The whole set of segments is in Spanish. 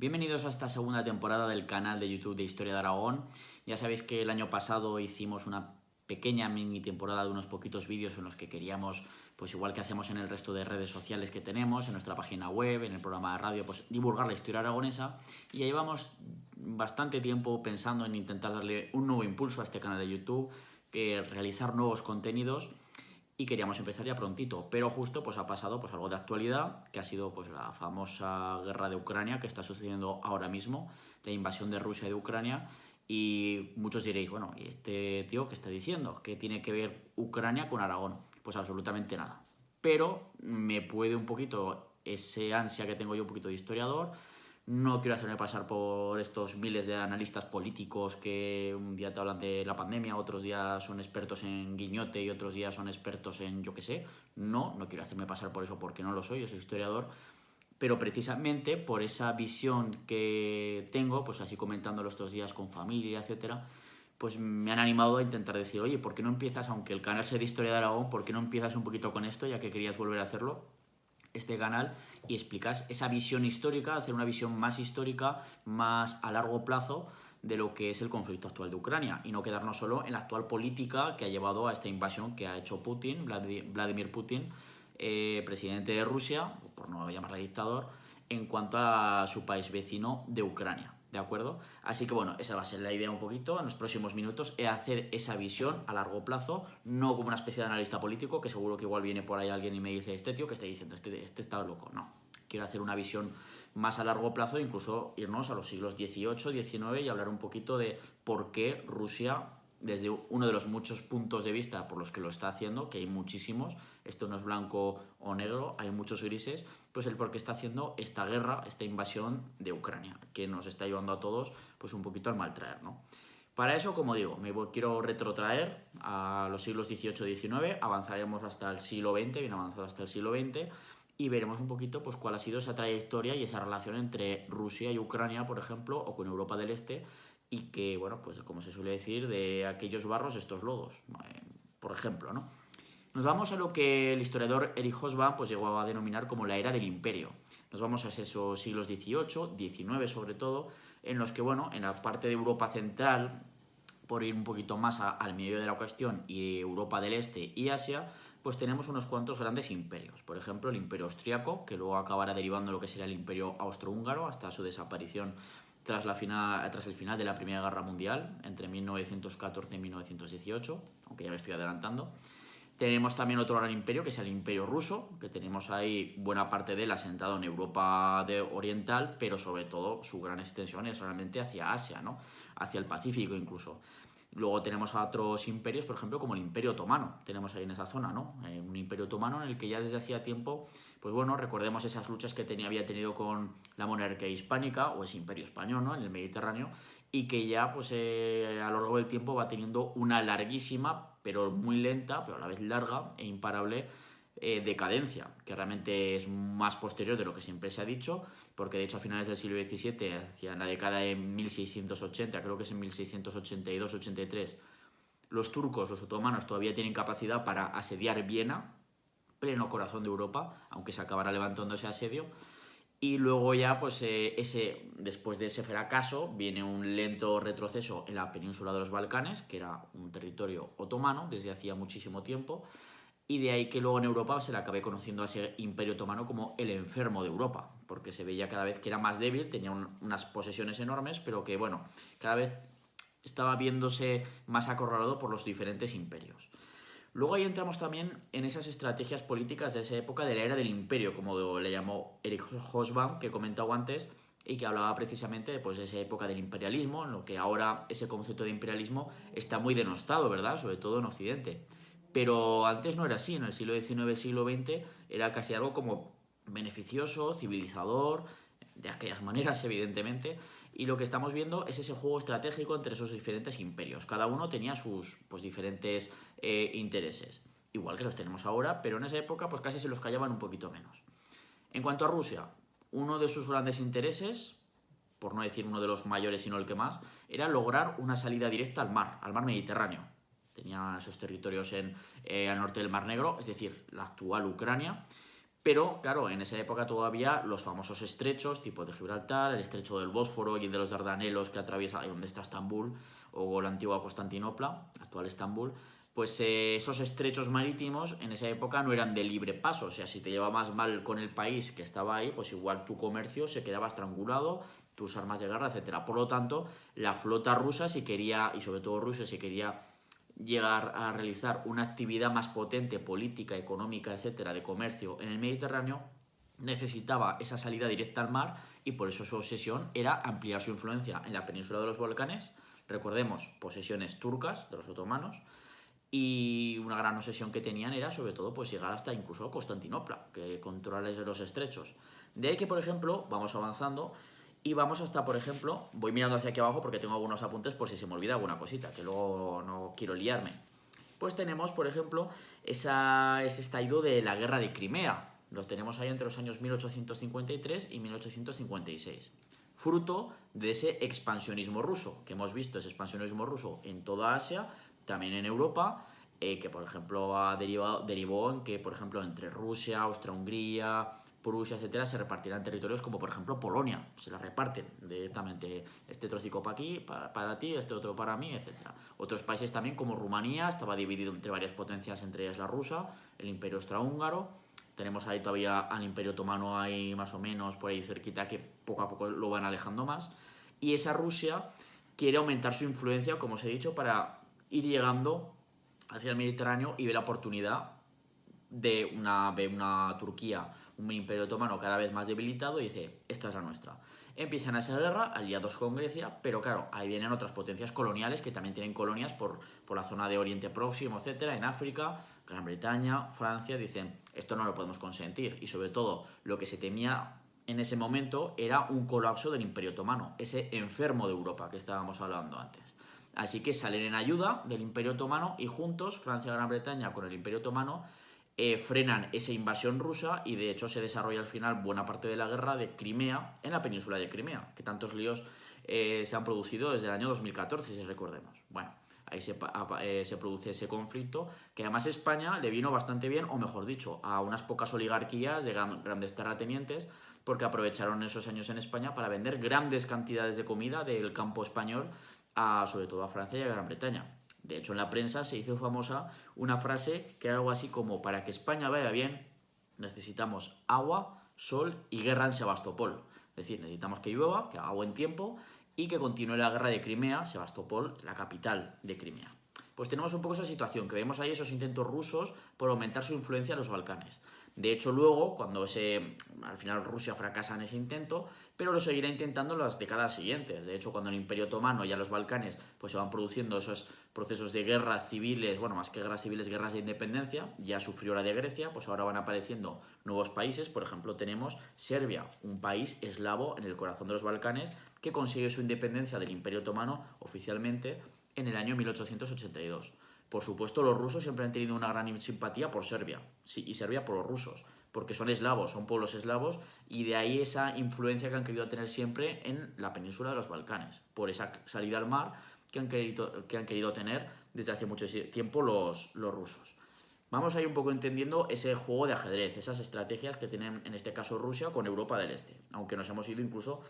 Bienvenidos a esta segunda temporada del canal de YouTube de Historia de Aragón. Ya sabéis que el año pasado hicimos una pequeña mini temporada de unos poquitos vídeos en los que queríamos, pues igual que hacemos en el resto de redes sociales que tenemos, en nuestra página web, en el programa de radio, pues divulgar la historia aragonesa. Y ya llevamos bastante tiempo pensando en intentar darle un nuevo impulso a este canal de YouTube, realizar nuevos contenidos. Y queríamos empezar ya prontito, pero justo pues ha pasado pues algo de actualidad, que ha sido pues la famosa guerra de Ucrania que está sucediendo ahora mismo, la invasión de Rusia de Ucrania. Y muchos diréis, bueno, ¿y este tío qué está diciendo? ¿Qué tiene que ver Ucrania con Aragón? Pues absolutamente nada. Pero me puede un poquito ese ansia que tengo yo, un poquito de historiador. No quiero hacerme pasar por estos miles de analistas políticos que un día te hablan de la pandemia, otros días son expertos en guiñote y otros días son expertos en yo qué sé. No quiero hacerme pasar por eso porque no lo soy, yo soy historiador. Pero precisamente por esa visión que tengo, pues así comentándolo estos días con familia, etcétera, pues me han animado a intentar decir, oye, ¿por qué no empiezas, aunque el canal sea de Historia de Aragón, ¿por qué no empiezas un poquito con esto, ya que querías volver a hacerlo? Este canal y explicas esa visión histórica, hacer una visión más histórica, más a largo plazo de lo que es el conflicto actual de Ucrania y no quedarnos solo en la actual política que ha llevado a esta invasión que ha hecho Putin, Vladimir Putin, presidente de Rusia, por no llamarle dictador, en cuanto a su país vecino de Ucrania. ¿De acuerdo? Así que bueno, esa va a ser la idea un poquito en los próximos minutos, es hacer esa visión a largo plazo, no como una especie de analista político, que seguro que igual viene por ahí alguien y me dice, este tío que está diciendo, este está loco. No, quiero hacer una visión más a largo plazo, incluso irnos a los siglos XVIII, XIX y hablar un poquito de por qué Rusia, desde uno de los muchos puntos de vista por los que lo está haciendo, que hay muchísimos, esto no es blanco o negro, hay muchos grises, pues el por qué está haciendo esta guerra, esta invasión de Ucrania, que nos está llevando a todos pues un poquito al maltraer, ¿no? Para eso, como digo, quiero retrotraer a los siglos XVIII-XIX, avanzaremos hasta el siglo XX, bien avanzado hasta el siglo XX, y veremos un poquito pues, cuál ha sido esa trayectoria y esa relación entre Rusia y Ucrania, por ejemplo, o con Europa del Este, y que, bueno, pues como se suele decir, de aquellos barros estos lodos, por ejemplo, ¿no? Nos vamos a lo que el historiador Erich Hobsbawm pues, llegó a denominar como la era del imperio. Nos vamos a esos siglos XVIII, XIX sobre todo, en los que, bueno, en la parte de Europa central, por ir un poquito más al medio de la cuestión, y Europa del Este y Asia, pues tenemos unos cuantos grandes imperios. Por ejemplo, el imperio austriaco, que luego acabará derivando lo que sería el imperio austrohúngaro hasta su desaparición tras el final de la Primera Guerra Mundial, entre 1914 y 1918, aunque ya me estoy adelantando. Tenemos también otro gran imperio, que es el imperio ruso, que tenemos ahí buena parte de él asentado en Europa oriental, pero sobre todo su gran extensión es realmente hacia Asia, ¿no? Hacia el Pacífico incluso. Luego tenemos a otros imperios, por ejemplo, como el Imperio Otomano, tenemos ahí en esa zona, ¿no? Un Imperio Otomano en el que ya desde hacía tiempo, pues bueno, recordemos esas luchas que había tenido con la monarquía hispánica o ese Imperio Español, ¿no? En el Mediterráneo, y que ya, pues a lo largo del tiempo va teniendo una larguísima, pero muy lenta, pero a la vez larga e imparable decadencia, que realmente es más posterior de lo que siempre se ha dicho, porque de hecho a finales del siglo XVII, hacia la década de 1680, creo que es en 1682-83, los turcos, los otomanos, todavía tienen capacidad para asediar Viena, pleno corazón de Europa, aunque se acabará levantando ese asedio. Y luego ya, pues después de ese fracaso, viene un lento retroceso en la península de los Balcanes, que era un territorio otomano desde hacía muchísimo tiempo, y de ahí que luego en Europa se le acabe conociendo a ese imperio otomano como el enfermo de Europa, porque se veía cada vez que era más débil, tenía unas posesiones enormes, pero que, bueno, cada vez estaba viéndose más acorralado por los diferentes imperios. Luego ahí entramos también en esas estrategias políticas de esa época de la era del imperio, como le llamó Erich Hobsbawm, que he comentado antes, y que hablaba precisamente pues, de esa época del imperialismo, en lo que ahora ese concepto de imperialismo está muy denostado, ¿verdad? Sobre todo en Occidente. Pero antes no era así, en el siglo XIX, siglo XX era casi algo como beneficioso, civilizador, de aquellas maneras evidentemente, y lo que estamos viendo es ese juego estratégico entre esos diferentes imperios. Cada uno tenía sus pues, diferentes intereses, igual que los tenemos ahora, pero en esa época pues casi se los callaban un poquito menos. En cuanto a Rusia, uno de sus grandes intereses, por no decir uno de los mayores sino el que más, era lograr una salida directa al mar Mediterráneo. Tenía esos territorios al norte del Mar Negro, es decir, la actual Ucrania, Pero, claro, en esa época todavía los famosos estrechos, tipo de Gibraltar, el estrecho del Bósforo y el de los Dardanelos que atraviesa donde está Estambul, o la antigua Constantinopla, actual Estambul, pues esos estrechos marítimos en esa época no eran de libre paso. O sea, si te llevabas mal con el país que estaba ahí, pues igual tu comercio se quedaba estrangulado, tus armas de guerra, etcétera. Por lo tanto, la flota rusa, si quería, y sobre todo Rusia, si quería llegar a realizar una actividad más potente, política, económica, etcétera, de comercio en el Mediterráneo, necesitaba esa salida directa al mar y por eso su obsesión era ampliar su influencia en la península de los Balcanes. Recordemos, posesiones turcas de los otomanos, y una gran obsesión que tenían era sobre todo pues llegar hasta incluso Constantinopla, que controles de los estrechos. De ahí que, por ejemplo, vamos avanzando y vamos hasta, por ejemplo, voy mirando hacia aquí abajo porque tengo algunos apuntes por si se me olvida alguna cosita, que luego no quiero liarme. Pues tenemos, por ejemplo, ese estallido de la guerra de Crimea. Los tenemos ahí entre los años 1853 y 1856. Fruto de ese expansionismo ruso, que hemos visto ese expansionismo ruso en toda Asia, también en Europa, que por ejemplo derivó en que, por ejemplo, entre Rusia, Austria-Hungría, Prusia, etcétera, se repartirán territorios como por ejemplo Polonia, se la reparten directamente, este trocico para aquí, para ti, este otro para mí, etcétera. Otros países también como Rumanía estaba dividido entre varias potencias, entre ellas la rusa, el Imperio Austrohúngaro. Tenemos ahí todavía al Imperio Otomano ahí más o menos por ahí cerquita, que poco a poco lo van alejando más. Y esa Rusia quiere aumentar su influencia, como os he dicho, para ir llegando hacia el Mediterráneo y ver la oportunidad de una Turquía, un imperio otomano cada vez más debilitado, y dice, esta es la nuestra. Empiezan esa guerra, aliados con Grecia, pero claro, ahí vienen otras potencias coloniales que también tienen colonias por la zona de Oriente Próximo, etcétera, en África, Gran Bretaña, Francia, dicen, esto no lo podemos consentir. Y sobre todo, lo que se temía en ese momento era un colapso del Imperio Otomano, ese enfermo de Europa que estábamos hablando antes. Así que salen en ayuda del Imperio Otomano y juntos, Francia y Gran Bretaña con el Imperio Otomano, frenan esa invasión rusa y de hecho se desarrolla al final buena parte de la guerra de Crimea en la península de Crimea, que tantos líos se han producido desde el año 2014, si recordemos. Bueno, ahí se produce ese conflicto, que además España le vino bastante bien, o mejor dicho, a unas pocas oligarquías de grandes terratenientes, porque aprovecharon esos años en España para vender grandes cantidades de comida del campo español, sobre todo a Francia y a Gran Bretaña. De hecho, en la prensa se hizo famosa una frase que era algo así como: para que España vaya bien, necesitamos agua, sol y guerra en Sebastopol. Es decir, necesitamos que llueva, que haga buen tiempo y que continúe la guerra de Crimea, Sebastopol, la capital de Crimea. Pues tenemos un poco esa situación, que vemos ahí esos intentos rusos por aumentar su influencia en los Balcanes. De hecho, luego, cuando al final Rusia fracasa en ese intento, pero lo seguirá intentando en las décadas siguientes. De hecho, cuando el Imperio Otomano y a los Balcanes pues se van produciendo esos procesos de guerras civiles, bueno, más que guerras civiles, guerras de independencia, ya sufrió la de Grecia, pues ahora van apareciendo nuevos países. Por ejemplo, tenemos Serbia, un país eslavo en el corazón de los Balcanes, que consigue su independencia del Imperio Otomano oficialmente en el año 1882. Por supuesto, los rusos siempre han tenido una gran simpatía por Serbia, sí, y Serbia por los rusos, porque son eslavos, son pueblos eslavos, y de ahí esa influencia que han querido tener siempre en la península de los Balcanes, por esa salida al mar que han querido tener desde hace mucho tiempo los rusos. Vamos a ir un poco entendiendo ese juego de ajedrez, esas estrategias que tienen en este caso Rusia con Europa del Este, aunque nos hemos ido incluso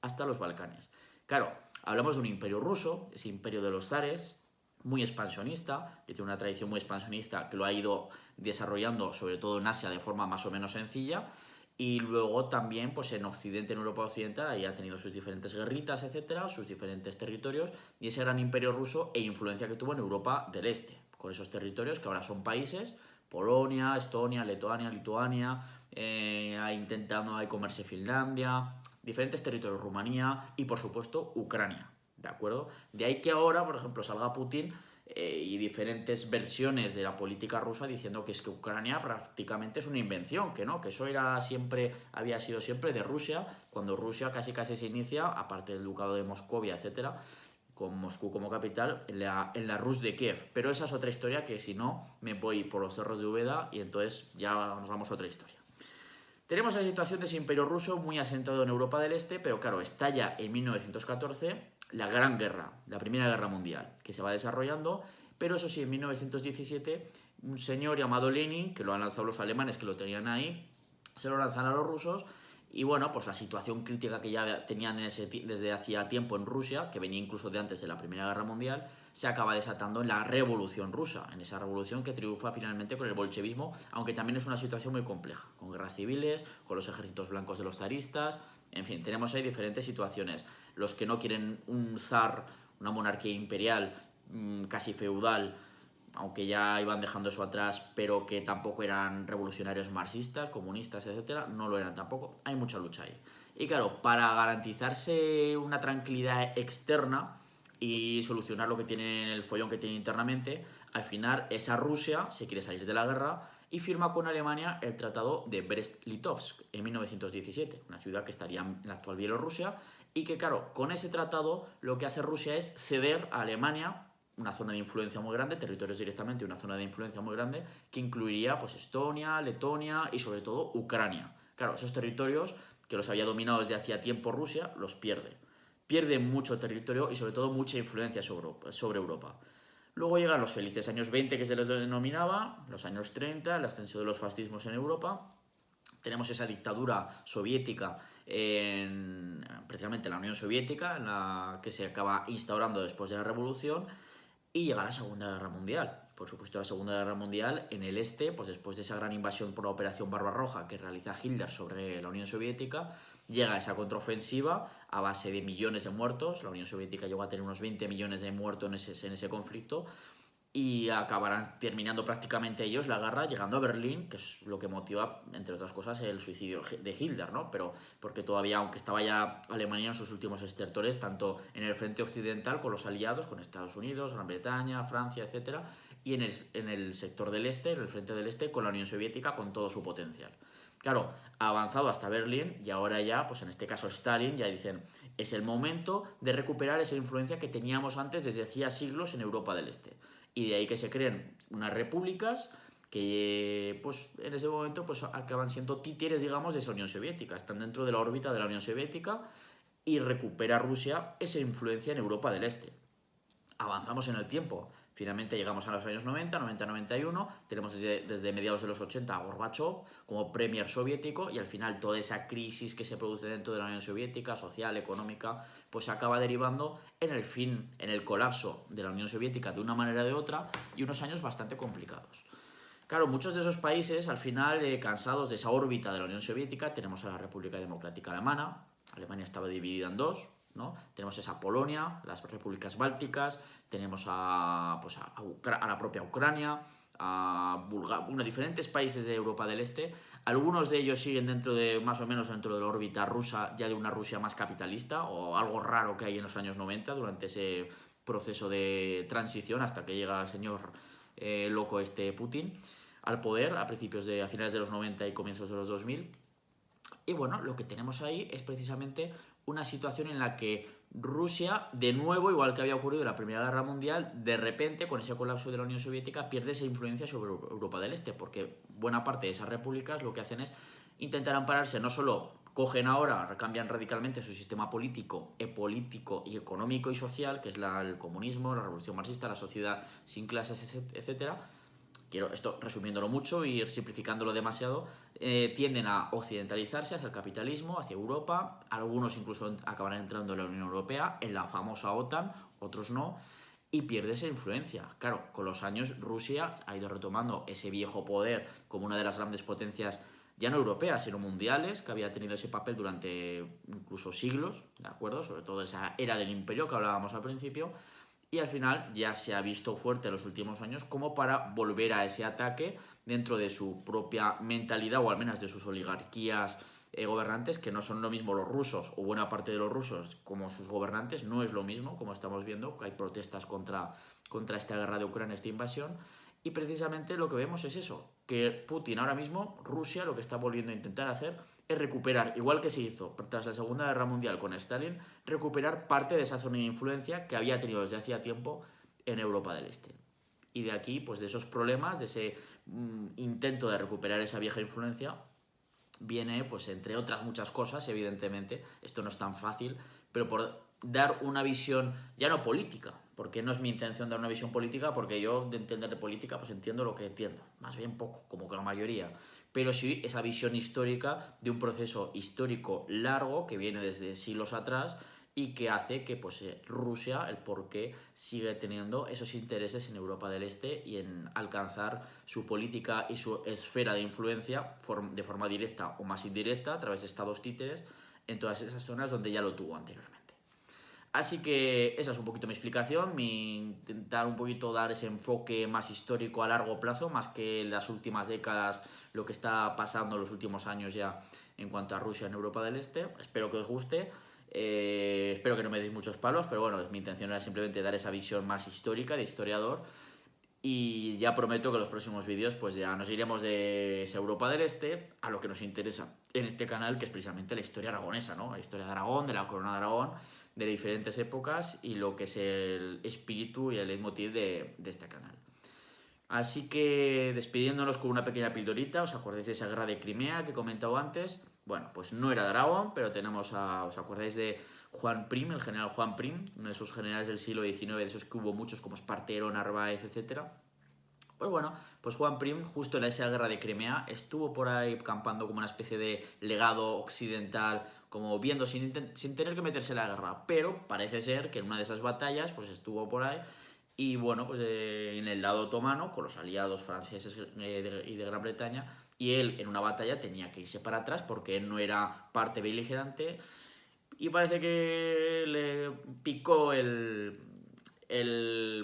hasta los Balcanes. Claro, hablamos de un imperio ruso, ese imperio de los zares, muy expansionista, que tiene una tradición muy expansionista que lo ha ido desarrollando sobre todo en Asia de forma más o menos sencilla, y luego también pues en Occidente, en Europa Occidental, ahí ha tenido sus diferentes guerritas, etcétera, sus diferentes territorios, y ese gran imperio ruso e influencia que tuvo en Europa del Este, con esos territorios que ahora son países: Polonia, Estonia, Letonia, Lituania, intentando ahí comerse Finlandia, diferentes territorios, Rumanía y por supuesto Ucrania. ¿De acuerdo? De ahí que ahora, por ejemplo, salga Putin y diferentes versiones de la política rusa diciendo que es que Ucrania prácticamente es una invención, que no, que eso había sido siempre de Rusia, cuando Rusia casi se inicia, aparte del Ducado de Moscovia, etcétera, con Moscú como capital, en la Rus de Kiev. Pero esa es otra historia que si no me voy por los cerros de Úbeda y entonces ya nos vamos a otra historia. Tenemos la situación de ese imperio ruso muy asentado en Europa del Este, pero claro, estalla en 1914 la Gran Guerra, la Primera Guerra Mundial, que se va desarrollando, pero eso sí, en 1917 un señor llamado Lenin, que lo han lanzado los alemanes que lo tenían ahí, se lo lanzan a los rusos. Y bueno, pues la situación crítica que ya tenían desde hacía tiempo en Rusia, que venía incluso de antes de la Primera Guerra Mundial, se acaba desatando en la Revolución Rusa, en esa revolución que triunfa finalmente con el bolchevismo, aunque también es una situación muy compleja, con guerras civiles, con los ejércitos blancos de los zaristas, en fin, tenemos ahí diferentes situaciones. Los que no quieren un zar, una monarquía imperial casi feudal, aunque ya iban dejando eso atrás, pero que tampoco eran revolucionarios marxistas, comunistas, etcétera, no lo eran tampoco. Hay mucha lucha ahí. Y claro, para garantizarse una tranquilidad externa y solucionar lo que tienen, el follón que tienen internamente, al final esa Rusia se quiere salir de la guerra y firma con Alemania el Tratado de Brest-Litovsk en 1917, una ciudad que estaría en la actual Bielorrusia, y que claro, con ese tratado lo que hace Rusia es ceder a Alemania una zona de influencia muy grande, territorios directamente, una zona de influencia muy grande, que incluiría pues Estonia, Letonia y sobre todo Ucrania. Claro, esos territorios que los había dominado desde hacía tiempo Rusia, los pierde. Pierde mucho territorio y sobre todo mucha influencia sobre Europa. Luego llegan los felices años 20 que se les denominaba, los años 30, el ascenso de los fascismos en Europa. Tenemos esa dictadura soviética, precisamente en la Unión Soviética, en la que se acaba instaurando después de la Revolución, y llega la Segunda Guerra Mundial. Por supuesto, la Segunda Guerra Mundial en el este, pues después de esa gran invasión por la Operación Barbarroja que realiza Hitler sobre la Unión Soviética, llega esa contraofensiva a base de millones de muertos. La Unión Soviética llegó a tener unos 20 millones de muertos en ese conflicto, y acabarán terminando prácticamente ellos la guerra llegando a Berlín, que es lo que motiva, entre otras cosas, el suicidio de Hitler, ¿no? Pero porque todavía, aunque estaba ya Alemania en sus últimos estertores, tanto en el frente occidental con los aliados, con Estados Unidos, Gran Bretaña, Francia, etcétera, y en el sector del este, en el frente del este, con la Unión Soviética, con todo su potencial. Claro, ha avanzado hasta Berlín y ahora ya, pues en este caso Stalin, ya dicen, es el momento de recuperar esa influencia que teníamos antes desde hacía siglos en Europa del Este. Y de ahí que se creen unas repúblicas que pues en ese momento pues acaban siendo títeres, digamos, de esa Unión Soviética. Están dentro de la órbita de la Unión Soviética y recupera Rusia esa influencia en Europa del Este. Avanzamos en el tiempo. Finalmente llegamos a los años 90, 90-91, tenemos desde mediados de los 80 a Gorbachev como premier soviético, y al final toda esa crisis que se produce dentro de la Unión Soviética, social, económica, pues acaba derivando en el fin, en el colapso de la Unión Soviética de una manera o de otra, y unos años bastante complicados. Claro, muchos de esos países, al final, cansados de esa órbita de la Unión Soviética, tenemos a la República Democrática Alemana. Alemania estaba dividida en dos, ¿no? Tenemos esa Polonia, las repúblicas bálticas, tenemos a la propia Ucrania, a Bulgaria, diferentes países de Europa del Este. Algunos de ellos siguen más o menos dentro de la órbita rusa, ya de una Rusia más capitalista, o algo raro que hay en los años 90 durante ese proceso de transición hasta que llega el señor loco Putin al poder a finales de los 90 y comienzos de los 2000. Y bueno, lo que tenemos ahí es precisamente una situación en la que Rusia, de nuevo, igual que había ocurrido en la Primera Guerra Mundial, de repente, con ese colapso de la Unión Soviética, pierde esa influencia sobre Europa del Este, porque buena parte de esas repúblicas lo que hacen es intentar ampararse, no solo cogen ahora, cambian radicalmente su sistema político y económico y social, que es el comunismo, la revolución marxista, la sociedad sin clases, etcétera. Quiero esto resumiéndolo mucho y simplificándolo demasiado, tienden a occidentalizarse hacia el capitalismo, hacia Europa. Algunos incluso acabarán entrando en la Unión Europea, en la famosa OTAN, otros no, y pierde esa influencia. Claro, con los años Rusia ha ido retomando ese viejo poder como una de las grandes potencias, ya no europeas, sino mundiales, que había tenido ese papel durante incluso siglos, ¿de acuerdo? Sobre todo esa era del imperio que hablábamos al principio. Y al final ya se ha visto fuerte en los últimos años como para volver a ese ataque dentro de su propia mentalidad, o al menos de sus oligarquías gobernantes, que no son lo mismo los rusos, o buena parte de los rusos, como sus gobernantes. No es lo mismo, como estamos viendo, que hay protestas contra esta guerra de Ucrania, esta invasión. Y precisamente lo que vemos es eso, que Putin ahora mismo, Rusia, lo que está volviendo a intentar hacer es recuperar, igual que se hizo tras la Segunda Guerra Mundial con Stalin, recuperar parte de esa zona de influencia que había tenido desde hacía tiempo en Europa del Este. Y de aquí, pues de esos problemas, de ese intento de recuperar esa vieja influencia, viene, pues entre otras muchas cosas, evidentemente, esto no es tan fácil, pero por dar una visión ya no política, porque no es mi intención dar una visión política, porque yo de entender de política pues entiendo lo que entiendo, más bien poco, como que la mayoría, pero sí esa visión histórica de un proceso histórico largo que viene desde siglos atrás y que hace que pues, Rusia, el por qué sigue teniendo esos intereses en Europa del Este y en alcanzar su política y su esfera de influencia de forma directa o más indirecta a través de estados títeres en todas esas zonas donde ya lo tuvo anteriormente. Así que esa es un poquito mi explicación, mi intentar un poquito dar ese enfoque más histórico a largo plazo, más que en las últimas décadas, lo que está pasando en los últimos años ya en cuanto a Rusia en Europa del Este. Espero que os guste, espero que no me deis muchos palos, pero bueno, mi intención era simplemente dar esa visión más histórica, de historiador, y ya prometo que en los próximos vídeos pues ya nos iremos de esa Europa del Este a lo que nos interesa en este canal, que es precisamente la historia aragonesa, ¿no? La historia de Aragón, de la corona de Aragón, de diferentes épocas y lo que es el espíritu y el leitmotiv de este canal. Así que despidiéndonos con una pequeña pildorita, ¿os acordáis de esa guerra de Crimea que he comentado antes? Bueno, pues no era de Aragón, pero tenemos ¿os acordáis de Juan Prim, el general Juan Prim? Uno de esos generales del siglo XIX, de esos que hubo muchos como Espartero, Narváez, etcétera. Pues bueno, pues Juan Prim, justo en esa guerra de Crimea, estuvo por ahí campando como una especie de legado occidental, como viendo sin tener que meterse en la guerra. Pero parece ser que en una de esas batallas, pues estuvo por ahí. Y bueno, pues en el lado otomano, con los aliados franceses y de Gran Bretaña, y él en una batalla tenía que irse para atrás porque él no era parte beligerante. Y parece que le picó el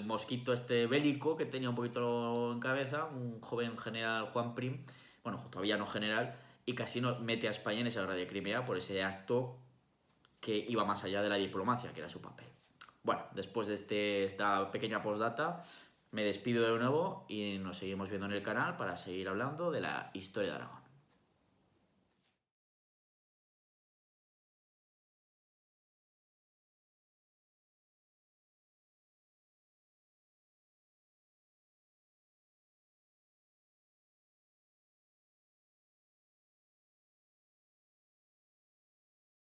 mosquito este bélico que tenía un poquito en cabeza, un joven general Juan Prim, bueno, todavía no general, y casi no mete a España en esa guerra de Crimea por ese acto que iba más allá de la diplomacia, que era su papel. Bueno, después de esta pequeña postdata, me despido de nuevo y nos seguimos viendo en el canal para seguir hablando de la historia de Aragón.